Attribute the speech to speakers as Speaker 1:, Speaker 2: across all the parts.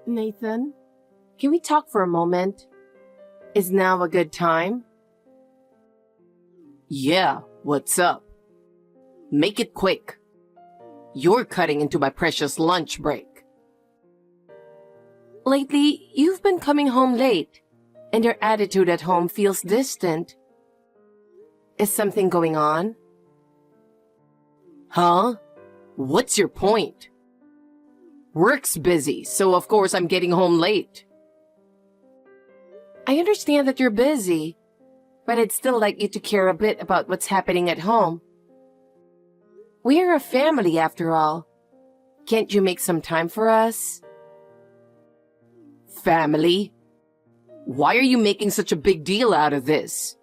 Speaker 1: Nathan, can we talk for a moment? Is now a good time?
Speaker 2: Yeah, what's up? Make it quick. You're cutting into my precious lunch break.
Speaker 1: Lately, you've been coming home late, and your attitude at home feels distant. Is something going on?
Speaker 2: Huh? What's your point? Work's busy, so of course I'm getting home late.
Speaker 1: I understand that you're busy, but I'd still like you to care a bit about what's happening at home. We're a family after all. Can't you make some time for us?
Speaker 2: Family? Why are you making such a big deal out of this?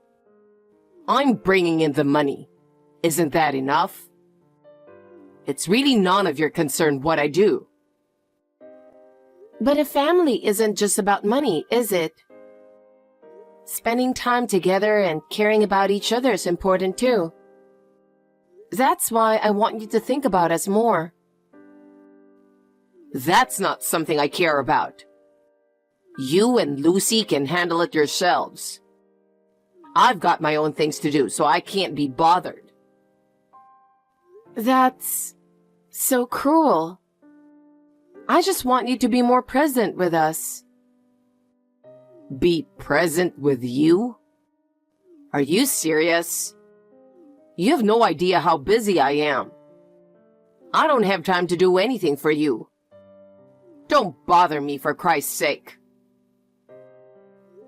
Speaker 2: I'm bringing in the money. Isn't that enough? It's really none of your concern what I do.
Speaker 1: But a family isn't just about money, is it? Spending time together and caring about each other is important too. That's why I want you to think about us more.
Speaker 2: That's not something I care about. You and Lucy can handle it yourselves. I've got my own things to do, so I can't be bothered.
Speaker 1: That's so cruel. I just want you to be more present with us.
Speaker 2: Be present with you? Are you serious? You have no idea how busy I am. I don't have time to do anything for you. Don't bother me, for Christ's sake.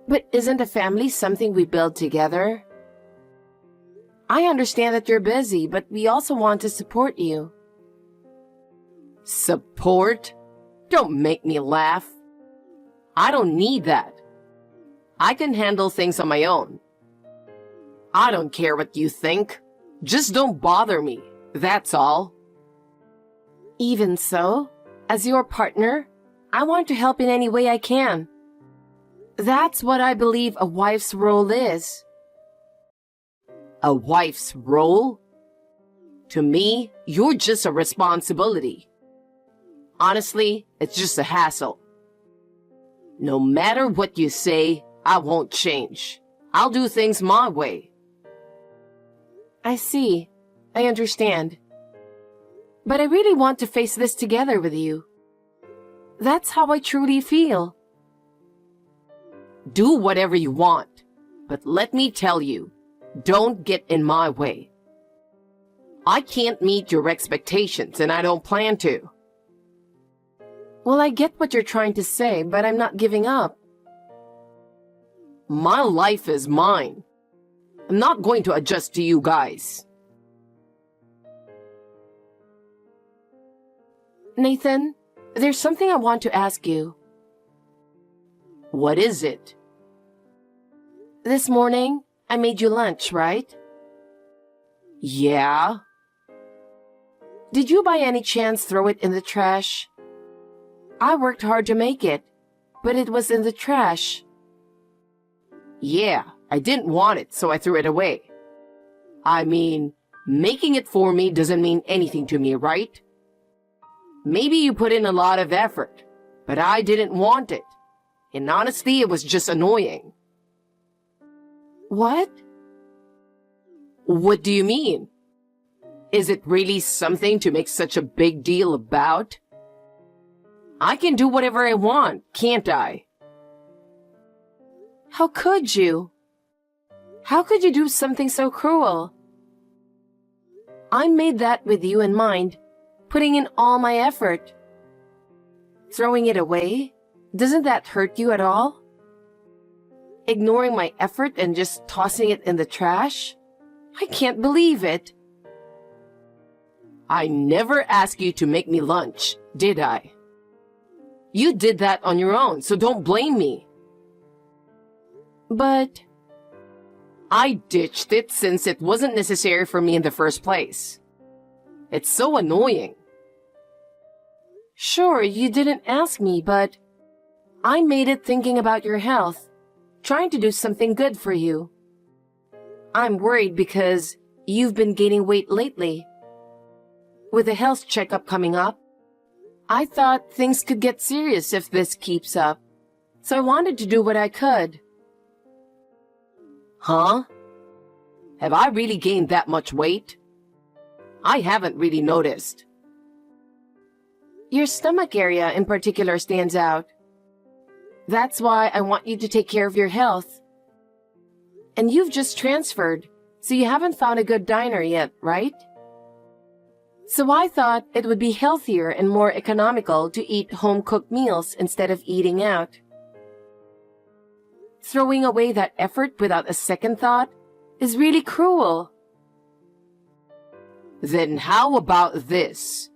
Speaker 1: But isn't a family something we build together? I understand that you're busy, but we also want to support you.
Speaker 2: Support? Don't make me laugh. I don't need that. I can handle things on my own. I don't care what you think. Just don't bother me. That's all.
Speaker 1: Even so, as your partner, I want to help in any way I can. That's what I believe a wife's role is.
Speaker 2: A wife's role? To me, you're just a responsibility. Honestly, it's just a hassle. No matter what you say, I won't change. I'll do things my way.
Speaker 1: I see. I understand. But I really want to face this together with you. That's how I truly feel.
Speaker 2: Do whatever you want, but let me tell you, don't get in my way. I can't meet your expectations, and I don't plan to.
Speaker 1: Well, I get what you're trying to say, but I'm not giving up.
Speaker 2: My life is mine. I'm not going to adjust to you guys.
Speaker 1: Nathan, there's something I want to ask you.
Speaker 2: What is it?
Speaker 1: This morning, I made you lunch, right?
Speaker 2: Yeah?
Speaker 1: Did you by any chance throw it in the trash? I worked hard to make it, but it was in the trash.
Speaker 2: Yeah, I didn't want it, so I threw it away. I mean, making it for me doesn't mean anything to me, right? Maybe you put in a lot of effort, but I didn't want it. And honestly, it was just annoying.
Speaker 1: What?
Speaker 2: What do you mean? Is it really something to make such a big deal about? I can do whatever I want, can't I?
Speaker 1: How could you? How could you do something so cruel? I made that with you in mind, putting in all my effort. Throwing it away? Doesn't that hurt you at all? Ignoring my effort and just tossing it in the trash? I can't believe it.
Speaker 2: I never asked you to make me lunch, did I? You did that on your own, so don't blame me.
Speaker 1: But
Speaker 2: I ditched it since it wasn't necessary for me in the first place. It's so annoying.
Speaker 1: Sure, you didn't ask me, but I made it thinking about your health, trying to do something good for you. I'm worried because you've been gaining weight lately. With the health checkup coming up, I thought things could get serious if this keeps up, so I wanted to do what I could.
Speaker 2: Huh? Have I really gained that much weight? I haven't really noticed.
Speaker 1: Your stomach area in particular stands out. That's why I want you to take care of your health. And you've just transferred, so you haven't found a good diner yet, right? So I thought it would be healthier and more economical to eat home-cooked meals instead of eating out. Throwing away that effort without a second thought is really cruel.
Speaker 2: Then how about this?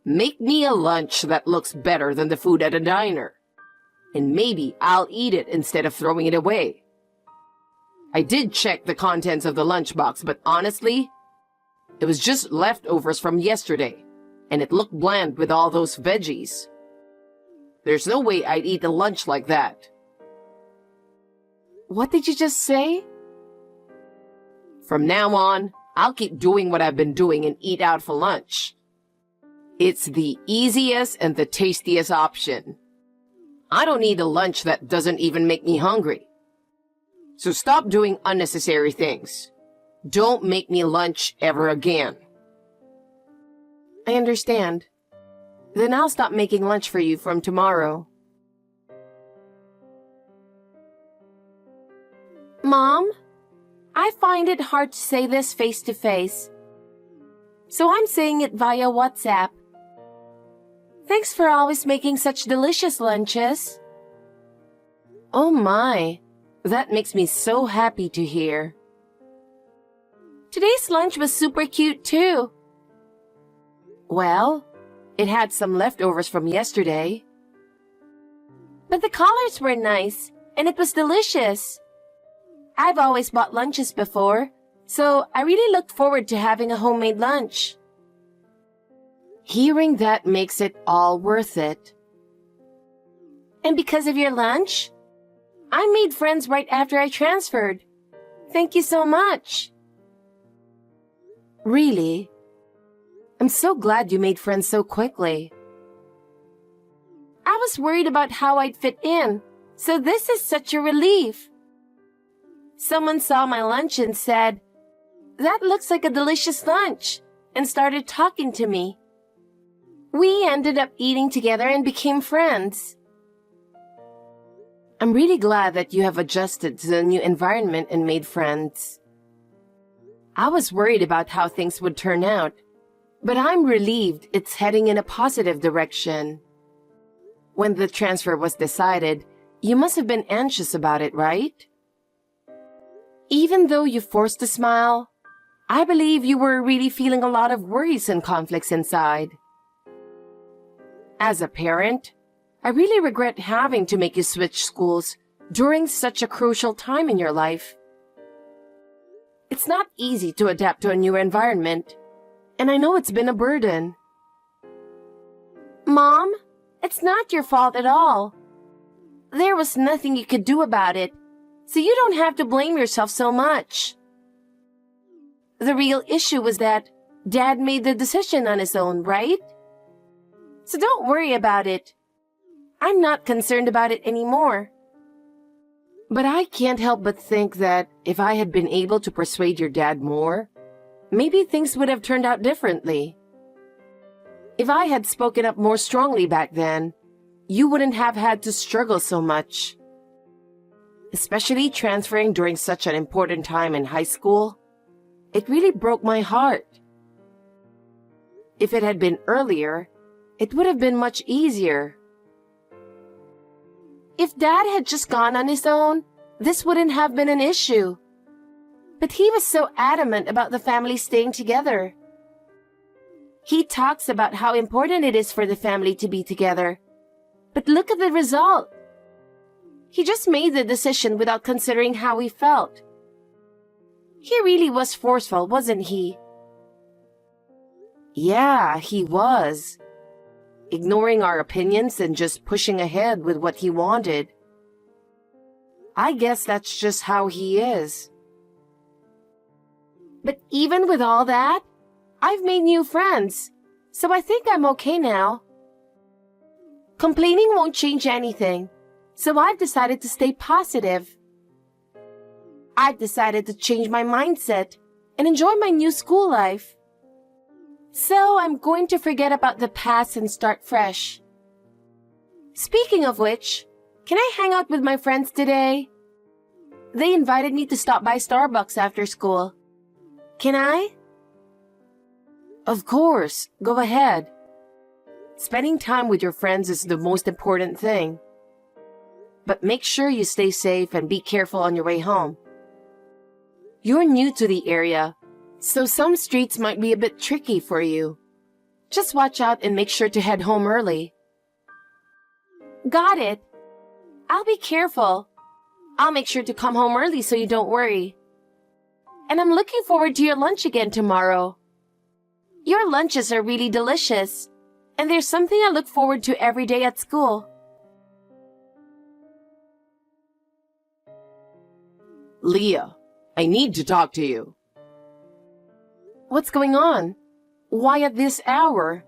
Speaker 2: Make me a lunch that looks better than the food at a diner. And maybe I'll eat it instead of throwing it away. I did check the contents of the lunchbox, but honestly, it was just leftovers from yesterday, and it looked bland with all those veggies. There's no way I'd eat a lunch like that.
Speaker 1: What did you just say?
Speaker 2: From now on, I'll keep doing what I've been doing and eat out for lunch. It's the easiest and the tastiest option. I don't need a lunch that doesn't even make me hungry. So stop doing unnecessary things. Don't make me lunch ever again.
Speaker 1: I understand. Then I'll stop making lunch for you from tomorrow. Mom, I find it hard to say this face to face. So I'm saying it via WhatsApp. Thanks for always making such delicious lunches. Oh my, that makes me so happy to hear. Today's lunch was super cute too. Well, it had some leftovers from yesterday. But the colors were nice, and it was delicious. I've always bought lunches before, so I really looked forward to having a homemade lunch. Hearing that makes it all worth it. And because of your lunch, I made friends right after I transferred. Thank you so much. Really? I'm so glad you made friends so quickly. I was worried about how I'd fit in, so this is such a relief. Someone saw my lunch and said, "That looks like a delicious lunch," and started talking to me. We ended up eating together and became friends. I'm really glad that you have adjusted to the new environment and made friends. I was worried about how things would turn out, but I'm relieved it's heading in a positive direction. When the transfer was decided, you must have been anxious about it, right? Even though you forced a smile, I believe you were really feeling a lot of worries and conflicts inside. As a parent, I really regret having to make you switch schools during such a crucial time in your life. It's not easy to adapt to a new environment, and I know it's been a burden. Mom, it's not your fault at all. There was nothing you could do about it, so you don't have to blame yourself so much. The real issue was that Dad made the decision on his own, right? So don't worry about it. I'm not concerned about it anymore. But I can't help but think that if I had been able to persuade your dad more, maybe things would have turned out differently. If I had spoken up more strongly back then, you wouldn't have had to struggle so much. Especially transferring during such an important time in high school, it really broke my heart. If it had been earlier, it would have been much easier. If Dad had just gone on his own, this wouldn't have been an issue. But he was so adamant about the family staying together. He talks about how important it is for the family to be together. But look at the result. He just made the decision without considering how he felt. He really was forceful, wasn't he? Yeah, he was. Ignoring our opinions and just pushing ahead with what he wanted. I guess that's just how he is. But even with all that, I've made new friends, so I think I'm okay now. Complaining won't change anything, so I've decided to stay positive. I've decided to change my mindset and enjoy my new school life. So I'm going to forget about the past and start fresh. Speaking of which, can I hang out with my friends today? They invited me to stop by Starbucks after school. Can I?
Speaker 2: Of course, go ahead. Spending time with your friends is the most important thing. But make sure you stay safe and be careful on your way home. You're new to the area, so some streets might be a bit tricky for you. Just watch out and make sure to head home early.
Speaker 1: Got it. I'll be careful. I'll make sure to come home early so you don't worry. And I'm looking forward to your lunch again tomorrow. Your lunches are really delicious, and there's something I look forward to every day at school.
Speaker 2: Leah, I need to talk to you.
Speaker 1: What's going on? Why at this hour?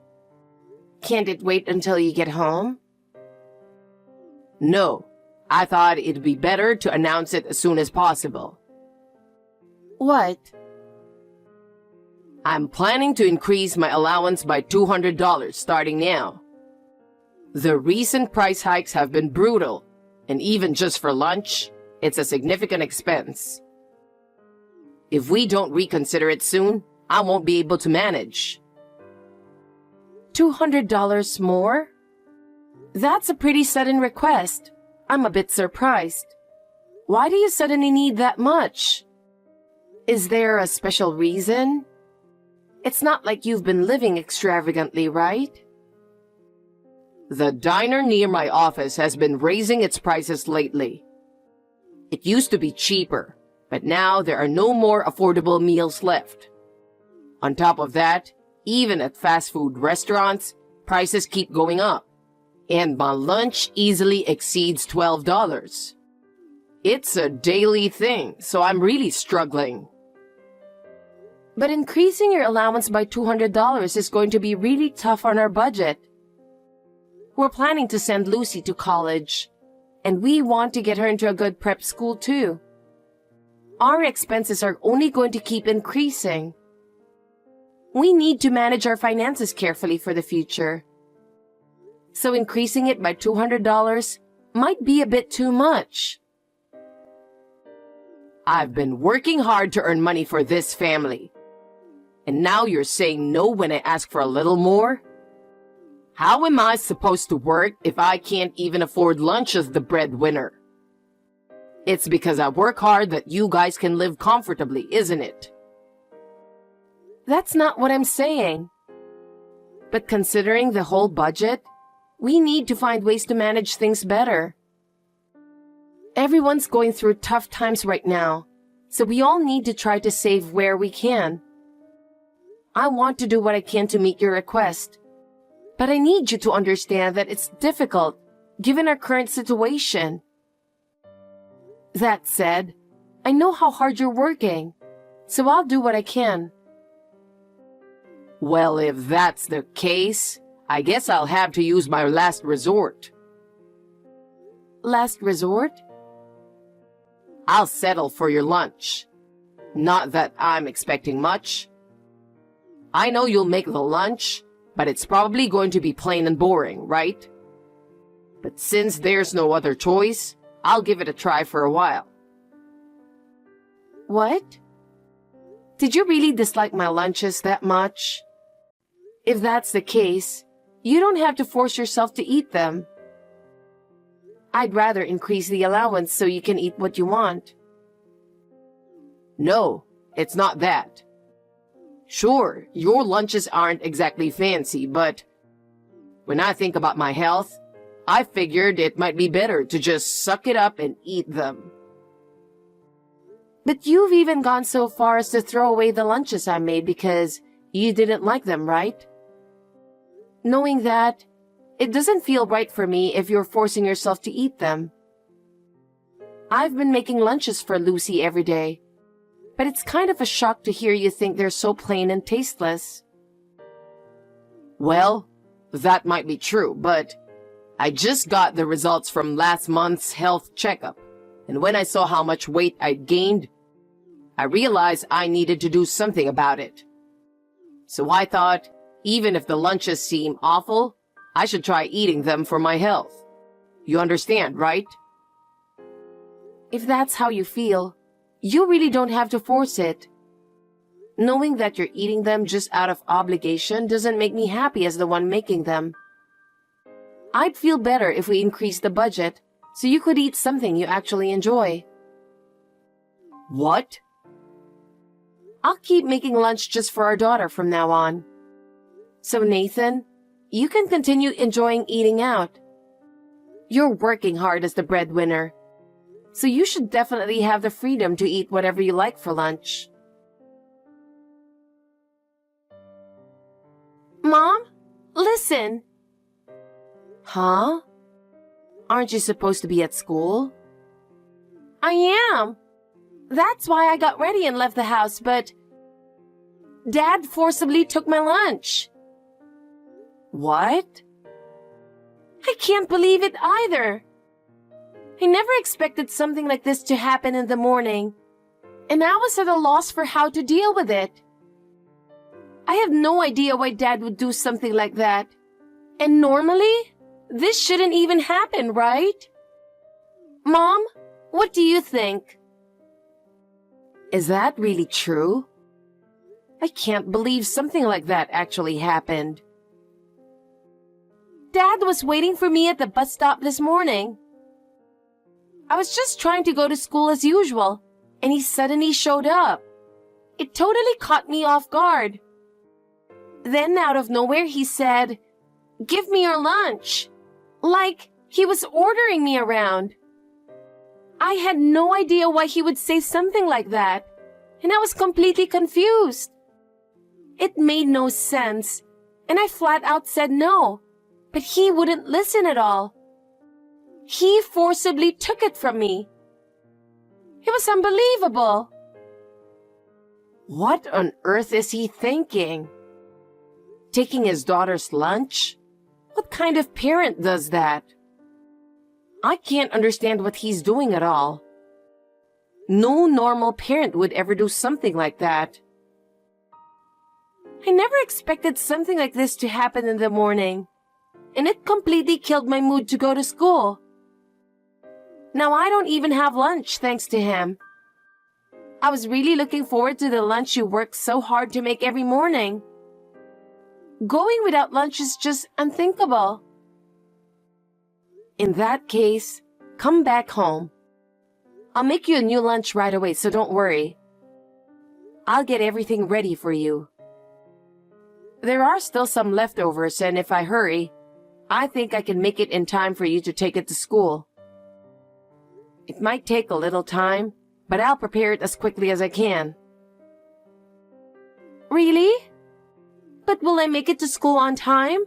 Speaker 2: Can't it wait until you get home? No, I thought it'd be better to announce it as soon as possible.
Speaker 1: What?
Speaker 2: I'm planning to increase my allowance by $200 starting now. The recent price hikes have been brutal, and even just for lunch, it's a significant expense. If we don't reconsider it soon, I won't be able to manage.
Speaker 1: $200 more? That's a pretty sudden request. I'm a bit surprised. Why do you suddenly need that much? Is there a special reason? It's not like you've been living extravagantly, right?
Speaker 2: The diner near my office has been raising its prices lately. It used to be cheaper, but now there are no more affordable meals left. On top of that, even at fast food restaurants, prices keep going up, and my lunch easily exceeds $12. It's a daily thing, so I'm really struggling.
Speaker 1: But increasing your allowance by $200 is going to be really tough on our budget. We're planning to send Lucy to college, and we want to get her into a good prep school too. Our expenses are only going to keep increasing. We need to manage our finances carefully for the future. So increasing it by $200 might be a bit too much.
Speaker 2: I've been working hard to earn money for this family. And now you're saying no when I ask for a little more? How am I supposed to work if I can't even afford lunch as the breadwinner? It's because I work hard that you guys can live comfortably, isn't it?
Speaker 1: That's not what I'm saying. But considering the whole budget, we need to find ways to manage things better. Everyone's going through tough times right now, so we all need to try to save where we can. I want to do what I can to meet your request, but I need you to understand that it's difficult given our current situation. That said, I know how hard you're working, so I'll do what I can.
Speaker 2: Well, if that's the case, I guess I'll have to use my last resort.
Speaker 1: Last resort?
Speaker 2: I'll settle for your lunch. Not that I'm expecting much. I know you'll make the lunch, but it's probably going to be plain and boring, right? But since there's no other choice, I'll give it a try for a while.
Speaker 1: What? Did you really dislike my lunches that much? If that's the case, you don't have to force yourself to eat them. I'd rather increase the allowance so you can eat what you want.
Speaker 2: No, it's not that. Sure, your lunches aren't exactly fancy, but when I think about my health, I figured it might be better to just suck it up and eat them.
Speaker 1: But you've even gone so far as to throw away the lunches I made because you didn't like them, right? Knowing that, it doesn't feel right for me if you're forcing yourself to eat them. I've been making lunches for Lucy every day, but it's kind of a shock to hear you think they're so plain and tasteless.
Speaker 2: Well, that might be true, but I just got the results from last month's health checkup, and when I saw how much weight I'd gained, I realized I needed to do something about it. So I thought, even if the lunches seem awful, I should try eating them for my health. You understand, right?
Speaker 1: If that's how you feel, you really don't have to force it. Knowing that you're eating them just out of obligation doesn't make me happy as the one making them. I'd feel better if we increased the budget so you could eat something you actually enjoy.
Speaker 2: What?
Speaker 1: I'll keep making lunch just for our daughter from now on. So Nathan, you can continue enjoying eating out. You're working hard as the breadwinner, so you should definitely have the freedom to eat whatever you like for lunch. Mom, listen. Huh? Aren't you supposed to be at school? I am. That's why I got ready and left the house, but Dad forcibly took my lunch.
Speaker 2: What?
Speaker 1: I can't believe it either. I never expected something like this to happen in the morning, and I was at a loss for how to deal with it. I have no idea why Dad would do something like that. And normally, this shouldn't even happen, right? Mom, what do you think?
Speaker 2: Is that really true? I can't believe something like that actually happened.
Speaker 1: Dad was waiting for me at the bus stop this morning. I was just trying to go to school as usual, and he suddenly showed up. It totally caught me off guard. Then out of nowhere he said, "Give me your lunch." Like he was ordering me around. I had no idea why he would say something like that, and I was completely confused. It made no sense, and I flat out said no, but he wouldn't listen at all. He forcibly took it from me. It was unbelievable.
Speaker 2: What on earth is he thinking? Taking his daughter's lunch? What kind of parent does that? I can't understand what he's doing at all. No normal parent would ever do something like that.
Speaker 1: I never expected something like this to happen in the morning, and it completely killed my mood to go to school. Now I don't even have lunch thanks to him. I was really looking forward to the lunch you work so hard to make every morning. Going without lunch is just unthinkable.
Speaker 2: In that case, come back home. I'll make you a new lunch right away, so don't worry. I'll get everything ready for you. There are still some leftovers, and if I hurry, I think I can make it in time for you to take it to school. It might take a little time, but I'll prepare it as quickly as I can.
Speaker 1: Really? But will I make it to school on time?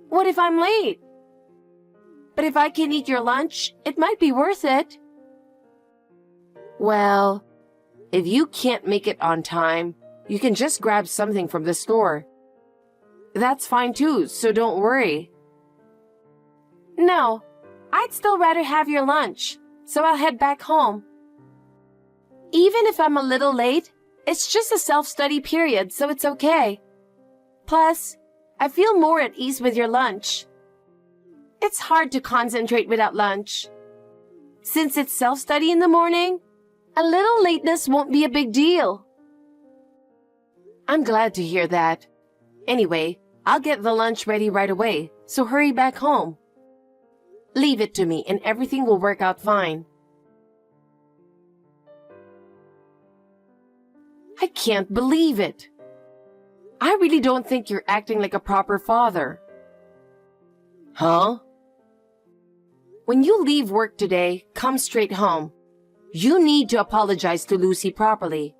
Speaker 1: What if I'm late? But if I can eat your lunch, it might be worth it.
Speaker 2: Well, if you can't make it on time, you can just grab something from the store. That's fine too, so don't worry.
Speaker 1: No, I'd still rather have your lunch, so I'll head back home. Even if I'm a little late, it's just a self-study period, so it's okay. Plus, I feel more at ease with your lunch. It's hard to concentrate without lunch. Since it's self-study in the morning, a little lateness won't be a big deal.
Speaker 2: I'm glad to hear that. Anyway, I'll get the lunch ready right away, so hurry back home. Leave it to me and everything will work out fine. I can't believe it. I really don't think you're acting like a proper father. Huh? When you leave work today, come straight home. You need to apologize to Lucy properly.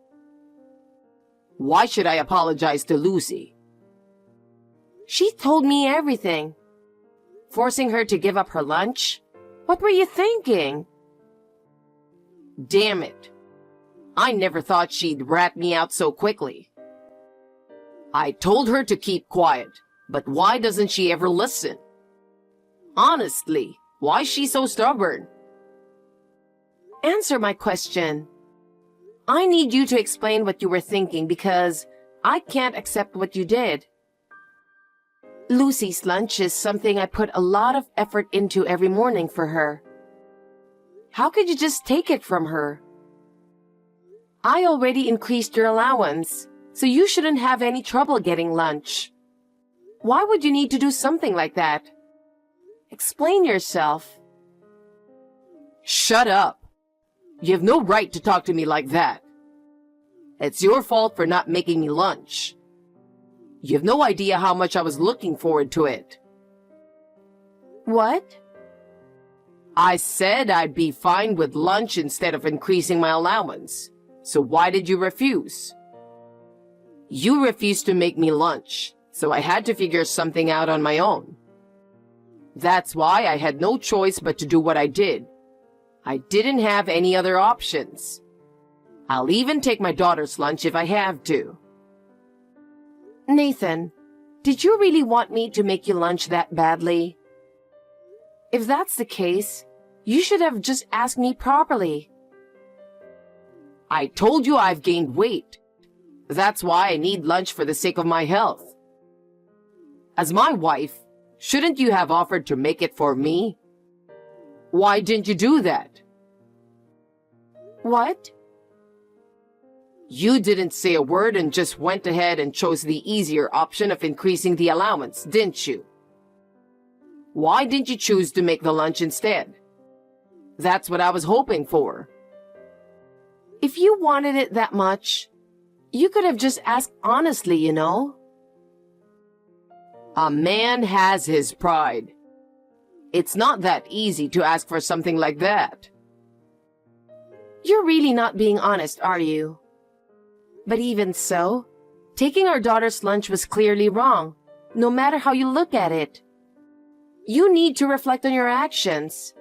Speaker 2: Why should I apologize to Lucy? She told me everything. Forcing her to give up her lunch? What were you thinking? Damn it. I never thought she'd rat me out so quickly. I told her to keep quiet, but why doesn't she ever listen? Honestly, why is she so stubborn?
Speaker 1: Answer my question. I need you to explain what you were thinking because I can't accept what you did. Lucy's lunch is something I put a lot of effort into every morning for her. How could you just take it from her? I already increased your allowance, so you shouldn't have any trouble getting lunch. Why would you need to do something like that? Explain yourself.
Speaker 2: Shut up. You have no right to talk to me like that. It's your fault for not making me lunch. You have no idea how much I was looking forward to it.
Speaker 1: What?
Speaker 2: I said I'd be fine with lunch instead of increasing my allowance. So why did you refuse? You refused to make me lunch, so I had to figure something out on my own. That's why I had no choice but to do what I did. I didn't have any other options. I'll even take my daughter's lunch if I have to.
Speaker 1: Nathan, did you really want me to make you lunch that badly? If that's the case, you should have just asked me properly.
Speaker 2: I told you I've gained weight. That's why I need lunch for the sake of my health. As my wife, shouldn't you have offered to make it for me? Why didn't you do that?
Speaker 1: What?
Speaker 2: You didn't say a word and just went ahead and chose the easier option of increasing the allowance, didn't you? Why didn't you choose to make the lunch instead? That's what I was hoping for.
Speaker 1: If you wanted it that much, you could have just asked honestly, you know?
Speaker 2: A man has his pride. It's not that easy to ask for something like that.
Speaker 1: You're really not being honest, are you? But even so, taking our daughter's lunch was clearly wrong, no matter how you look at it. You need to reflect on your actions.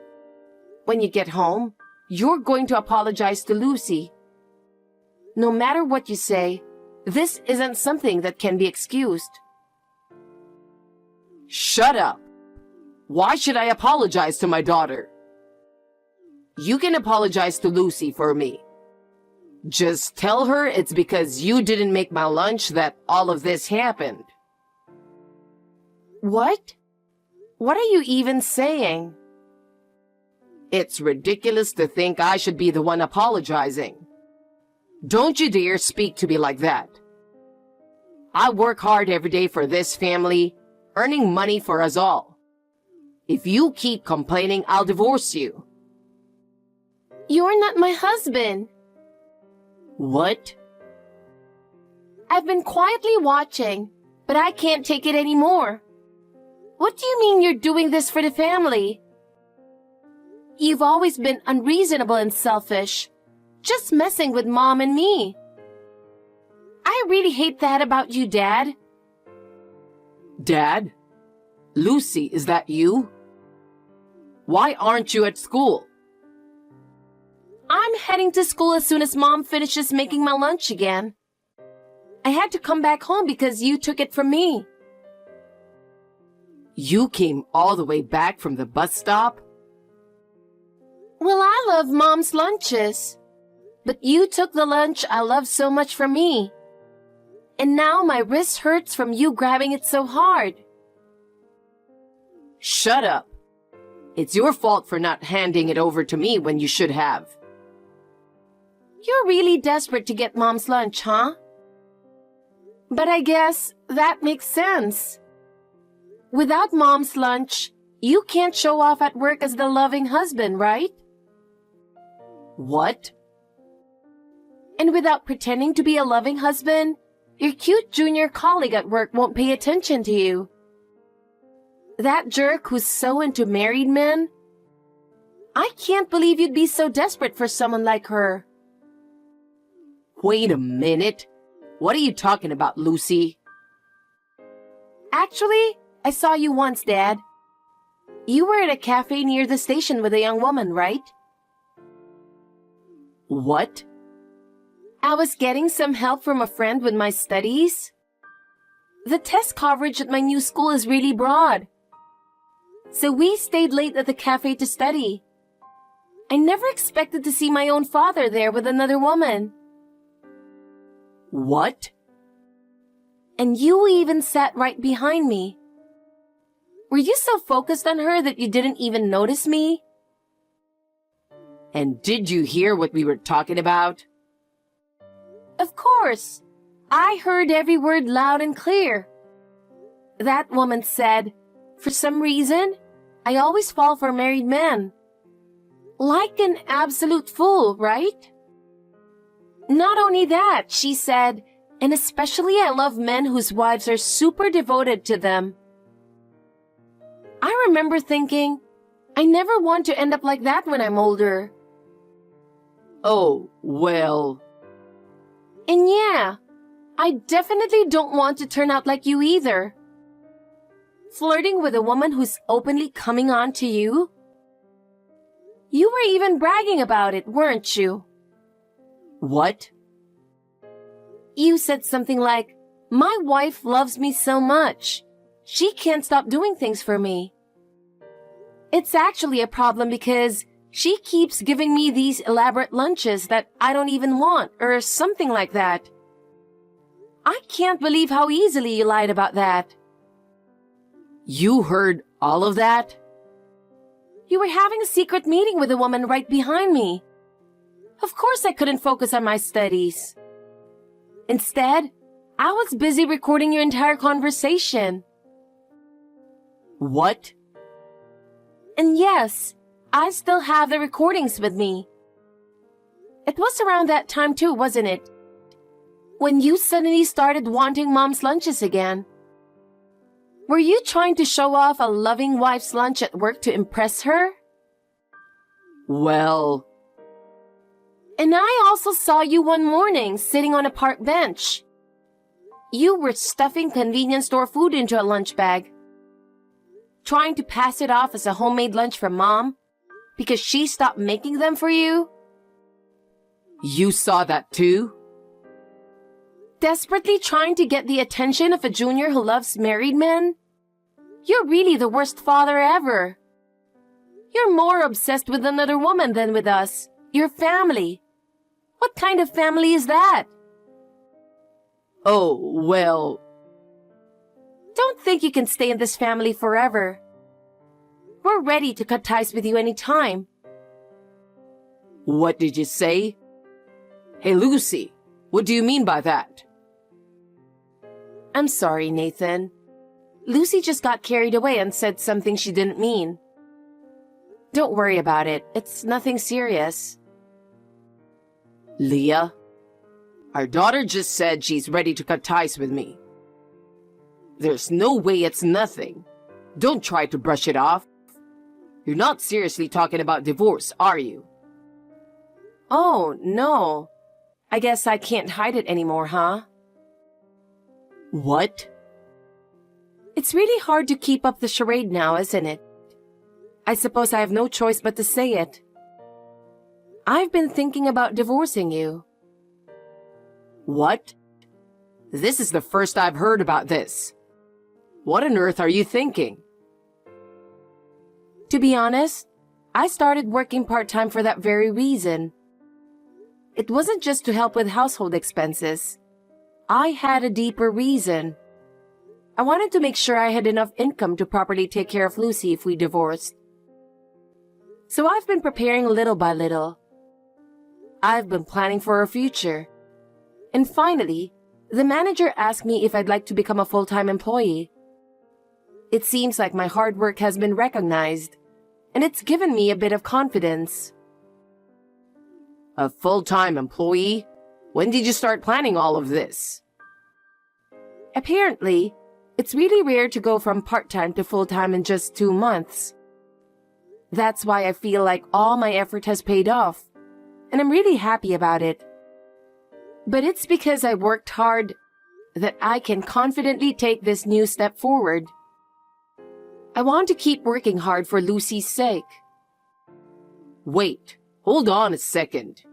Speaker 1: When you get home, you're going to apologize to Lucy. No matter what you say, this isn't something that can be excused.
Speaker 2: Shut up. Why should I apologize to my daughter? You can apologize to Lucy for me. Just tell her it's because you didn't make my lunch that all of this happened.
Speaker 1: What? What are you even saying?
Speaker 2: It's ridiculous to think I should be the one apologizing. Don't you dare speak to me like that. I work hard every day for this family, earning money for us all. If you keep complaining, I'll divorce you.
Speaker 1: You're not my husband.
Speaker 2: What?
Speaker 1: I've been quietly watching, but I can't take it anymore. What do you mean you're doing this for the family? You've always been unreasonable and selfish, just messing with Mom and me. I really hate that about you, Dad.
Speaker 2: Dad? Lucy, is that you? Why aren't you at school?
Speaker 1: I'm heading to school as soon as Mom finishes making my lunch again. I had to come back home because you took it from me.
Speaker 2: You came all the way back from the bus stop?
Speaker 1: Well, I love Mom's lunches. But you took the lunch I love so much from me. And now my wrist hurts from you grabbing it so hard.
Speaker 2: Shut up. It's your fault for not handing it over to me when you should have.
Speaker 1: You're really desperate to get Mom's lunch, huh? But I guess that makes sense. Without Mom's lunch, you can't show off at work as the loving husband, right?
Speaker 2: What?
Speaker 1: And without pretending to be a loving husband, your cute junior colleague at work won't pay attention to you. That jerk who's so into married men? I can't believe you'd be so desperate for someone like her.
Speaker 2: Wait a minute. What are you talking about, Lucy?
Speaker 1: Actually, I saw you once, Dad. You were at a cafe near the station with a young woman, right?
Speaker 2: What?
Speaker 1: I was getting some help from a friend with my studies. The test coverage at my new school is really broad. So we stayed late at the cafe to study. I never expected to see my own father there with another woman.
Speaker 2: What?
Speaker 1: And you even sat right behind me. Were you so focused on her that you didn't even notice me?
Speaker 2: And did you hear what we were talking about?
Speaker 1: Of course. I heard every word loud and clear. That woman said, for some reason, I always fall for married men. Like an absolute fool, right? Not only that, she said, and especially I love men whose wives are super devoted to them. I remember thinking, I never want to end up like that when I'm older.
Speaker 2: Oh, well.
Speaker 1: And yeah, I definitely don't want to turn out like you either. Flirting with a woman who's openly coming on to you? You were even bragging about it, weren't you?
Speaker 2: What?
Speaker 1: You said something like, my wife loves me so much. She can't stop doing things for me. It's actually a problem because she keeps giving me these elaborate lunches that I don't even want, or something like that. I can't believe how easily you lied about that.
Speaker 2: You heard all of that?
Speaker 1: You were having a secret meeting with a woman right behind me. Of course I couldn't focus on my studies. Instead, I was busy recording your entire conversation.
Speaker 2: What?
Speaker 1: And yes, I still have the recordings with me. It was around that time too, wasn't it? When you suddenly started wanting mom's lunches again. Were you trying to show off a loving wife's lunch at work to impress her?
Speaker 2: Well...
Speaker 1: And I also saw you one morning sitting on a park bench. You were stuffing convenience store food into a lunch bag, trying to pass it off as a homemade lunch from mom because she stopped making them for you.
Speaker 2: You saw that too?
Speaker 1: Desperately trying to get the attention of a junior who loves married men? You're really the worst father ever. You're more obsessed with another woman than with us, your family. What kind of family is that?
Speaker 2: Oh, well...
Speaker 1: Don't think you can stay in this family forever. We're ready to cut ties with you anytime.
Speaker 2: What did you say? Hey, Lucy, what do you mean by that?
Speaker 1: I'm sorry, Nathan. Lucy just got carried away and said something she didn't mean. Don't worry about it. It's nothing serious.
Speaker 2: Leah, our daughter just said she's ready to cut ties with me. There's no way it's nothing. Don't try to brush it off. You're not seriously talking about divorce, are you?
Speaker 1: Oh, no. I guess I can't hide it anymore, huh?
Speaker 2: What?
Speaker 1: It's really hard to keep up the charade now, isn't it? I suppose I have no choice but to say it. I've been thinking about divorcing you.
Speaker 2: What? This is the first I've heard about this. What on earth are you thinking?
Speaker 1: To be honest, I started working part-time for that very reason. It wasn't just to help with household expenses. I had a deeper reason. I wanted to make sure I had enough income to properly take care of Lucy if we divorced. So I've been preparing little by little. I've been planning for our future. And finally, the manager asked me if I'd like to become a full-time employee. It seems like my hard work has been recognized, and it's given me a bit of confidence.
Speaker 2: A full-time employee? When did you start planning all of this?
Speaker 1: Apparently, it's really rare to go from part-time to full-time in just 2 months. That's why I feel like all my effort has paid off, and I'm really happy about it. But it's because I worked hard that I can confidently take this new step forward. I want to keep working hard for Lucy's sake.
Speaker 2: Wait, hold on a second.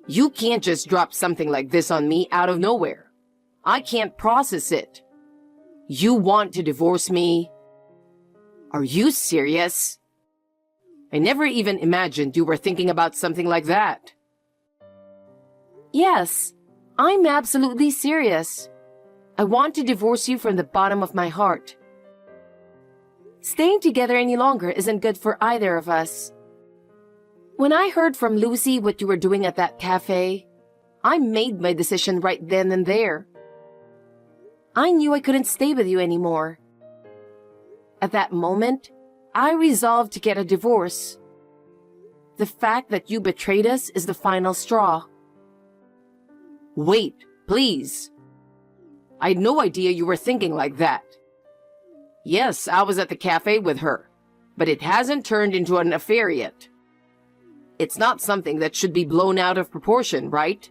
Speaker 2: You can't just drop something like this on me out of nowhere. I can't process it. You want to divorce me? Are you serious? I never even imagined you were thinking about something like that.
Speaker 1: Yes, I'm absolutely serious. I want to divorce you from the bottom of my heart. Staying together any longer isn't good for either of us. When I heard from Lucy what you were doing at that cafe, I made my decision right then and there. I knew I couldn't stay with you anymore. At that moment, I resolved to get a divorce. The fact that you betrayed us is the final straw.
Speaker 2: Wait, please. I had no idea you were thinking like that. Yes, I was at the cafe with her, but it hasn't turned into an affair yet. It's not something that should be blown out of proportion, right?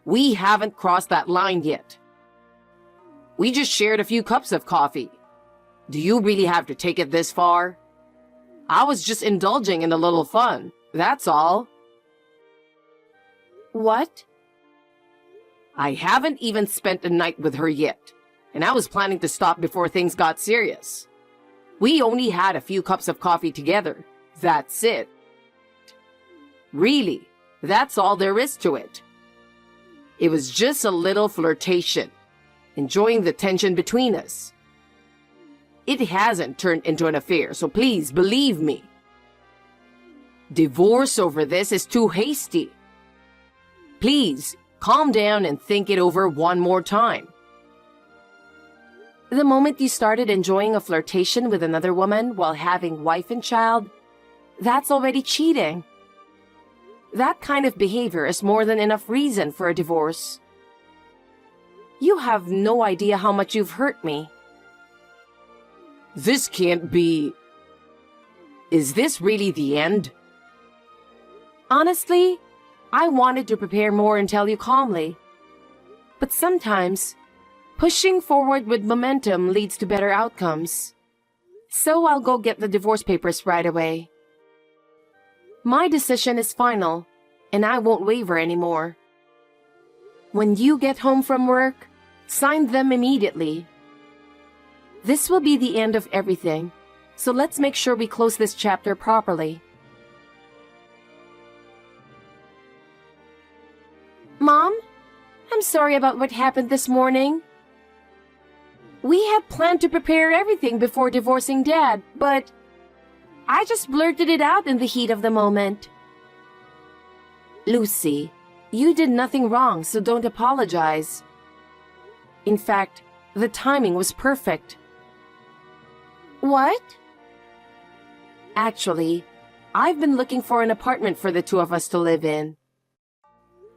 Speaker 2: We haven't crossed that line yet. We just shared a few cups of coffee. Do you really have to take it this far? I was just indulging in a little fun, that's all.
Speaker 1: What?
Speaker 2: I haven't even spent a night with her yet, and I was planning to stop before things got serious. We only had a few cups of coffee together. That's it. Really, that's all there is to it. It was just a little flirtation, enjoying the tension between us. It hasn't turned into an affair, so please believe me. Divorce over this is too hasty. Please, calm down and think it over one more time.
Speaker 1: The moment you started enjoying a flirtation with another woman while having wife and child, that's already cheating. That kind of behavior is more than enough reason for a divorce. You have no idea how much you've hurt me.
Speaker 2: This can't be... Is this really the end?
Speaker 1: Honestly, I wanted to prepare more and tell you calmly. But sometimes, pushing forward with momentum leads to better outcomes. So I'll go get the divorce papers right away. My decision is final, and I won't waver anymore. When you get home from work, sign them immediately. This will be the end of everything, so let's make sure we close this chapter properly. Mom, I'm sorry about what happened this morning. We had planned to prepare everything before divorcing Dad, but I just blurted it out in the heat of the moment. Lucy, you did nothing wrong, so don't apologize. In fact, the timing was perfect. What? Actually, I've been looking for an apartment for the two of us to live in.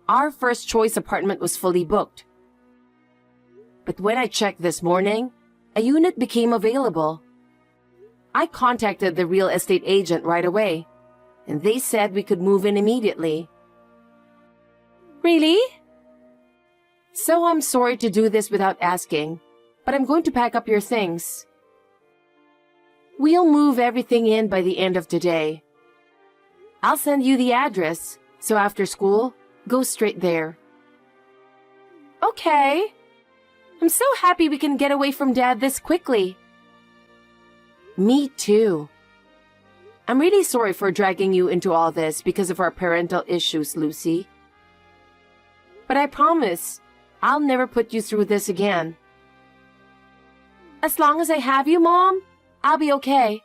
Speaker 1: Our first choice apartment was fully booked. But when I checked this morning, a unit became available. I contacted the real estate agent right away, and they said we could move in immediately. Really? So I'm sorry to do this without asking, but I'm going to pack up your things. We'll move everything in by the end of today. I'll send you the address, so after school, go straight there. Okay. I'm so happy we can get away from Dad this quickly. Me too. I'm really sorry for dragging you into all this because of our parental issues, Lucy. But I promise, I'll never put you through this again. As long as I have you, Mom, I'll be okay.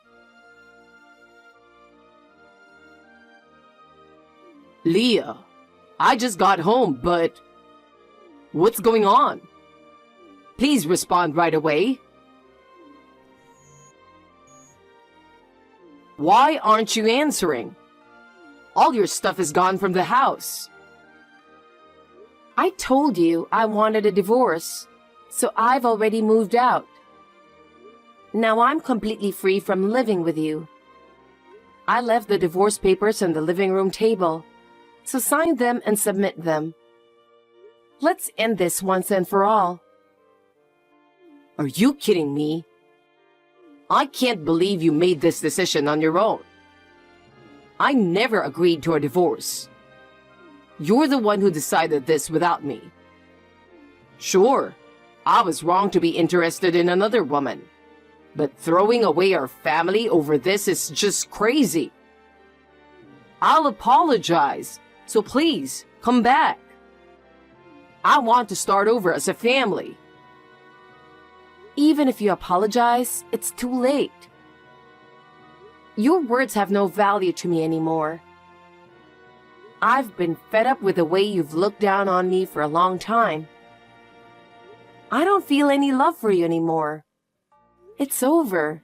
Speaker 2: Leah, I just got home, but... What's going on? Please respond right away. Why aren't you answering? All your stuff is gone from the house.
Speaker 1: I told you I wanted a divorce, so I've already moved out. Now I'm completely free from living with you. I left the divorce papers on the living room table, so sign them and submit them. Let's end this once and for all.
Speaker 2: Are you kidding me? I can't believe you made this decision on your own. I never agreed to a divorce. You're the one who decided this without me. Sure, I was wrong to be interested in another woman. but throwing away our family over this is just crazy. I'll apologize, so please come back. I want to start over as a family.
Speaker 1: Even if you apologize, it's too late. Your words have no value to me anymore. I've been fed up with the way you've looked down on me for a long time. I don't feel any love for you anymore. It's over.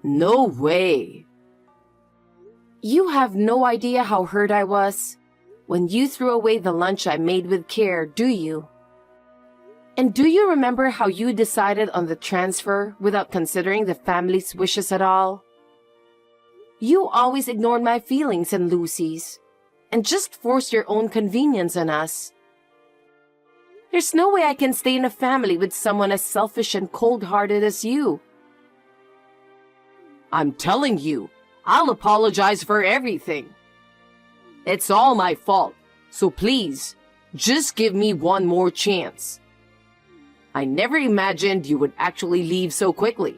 Speaker 2: No way.
Speaker 1: You have no idea how hurt I was when you threw away the lunch I made with care, do you? And do you remember how you decided on the transfer without considering the family's wishes at all? You always ignored my feelings and Lucy's, and just forced your own convenience on us. There's no way I can stay in a family with someone as selfish and cold-hearted as you.
Speaker 2: I'm telling you, I'll apologize for everything. It's all my fault, so please, just give me one more chance. I never imagined you would actually leave so quickly.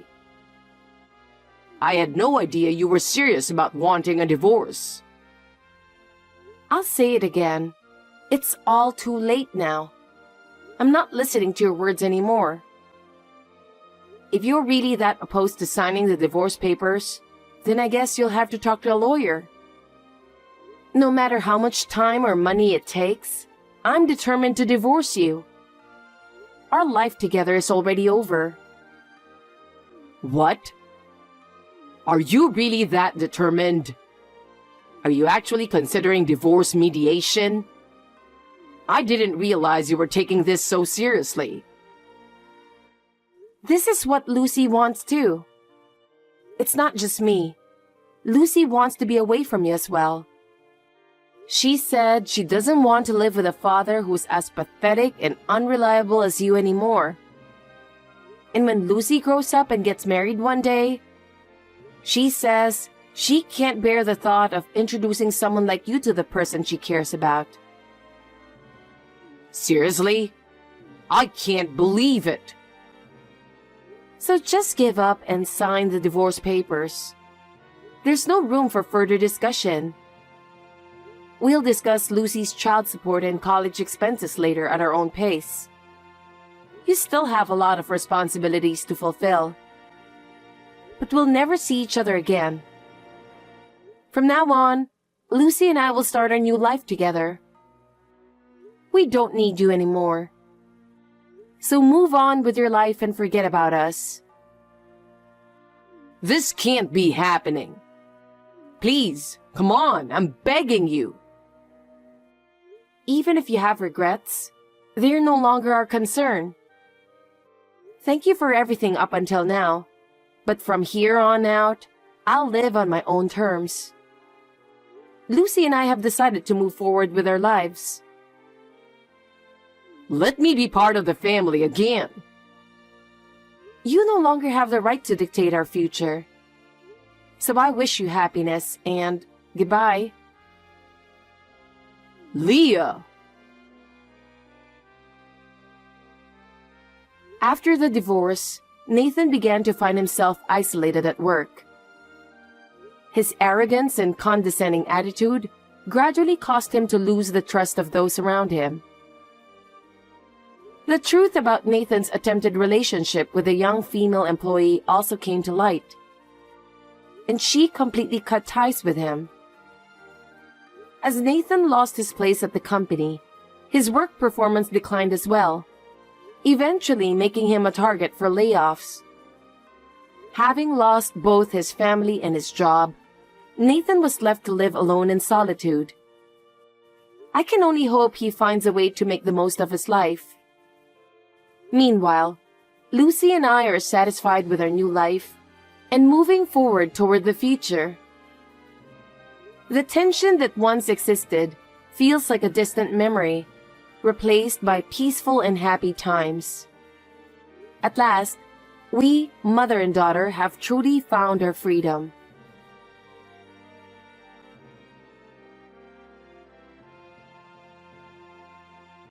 Speaker 2: I had no idea you were serious about wanting a divorce.
Speaker 1: I'll say it again. It's all too late now. I'm not listening to your words anymore. If you're really that opposed to signing the divorce papers, then I guess you'll have to talk to a lawyer. No matter how much time or money it takes, I'm determined to divorce you. Our life together is already over.
Speaker 2: What? Are you really that determined? Are you actually considering divorce mediation? I didn't realize you were taking this so seriously.
Speaker 1: This is what Lucy wants too. It's not just me. Lucy wants to be away from you as well. She said she doesn't want to live with a father who's as pathetic and unreliable as you anymore. And when Lucy grows up and gets married one day, she says she can't bear the thought of introducing someone like you to the person she cares about.
Speaker 2: Seriously? I can't believe it.
Speaker 1: So just give up and sign the divorce papers. There's no room for further discussion. We'll discuss Lucy's child support and college expenses later at our own pace. You still have a lot of responsibilities to fulfill. But we'll never see each other again. From now on, Lucy and I will start our new life together. We don't need you anymore. So move on with your life and forget about us.
Speaker 2: This can't be happening. Please, come on, I'm begging you.
Speaker 1: Even if you have regrets, they're no longer our concern. Thank you for everything up until now, but from here on out, I'll live on my own terms. Lucy and I have decided to move forward with our lives.
Speaker 2: Let me be part of the family again.
Speaker 1: You no longer have the right to dictate our future. So I wish you happiness and goodbye.
Speaker 2: Leah!
Speaker 1: After the divorce, Nathan began to find himself isolated at work. His arrogance and condescending attitude gradually caused him to lose the trust of those around him. The truth about Nathan's attempted relationship with a young female employee also came to light, and she completely cut ties with him. As Nathan lost his place at the company, his work performance declined as well, eventually making him a target for layoffs. Having lost both his family and his job, Nathan was left to live alone in solitude. I can only hope he finds a way to make the most of his life. Meanwhile, Lucy and I are satisfied with our new life and moving forward toward the future. The tension that once existed feels like a distant memory, replaced by peaceful and happy times. At last, we, mother and daughter, have truly found our freedom.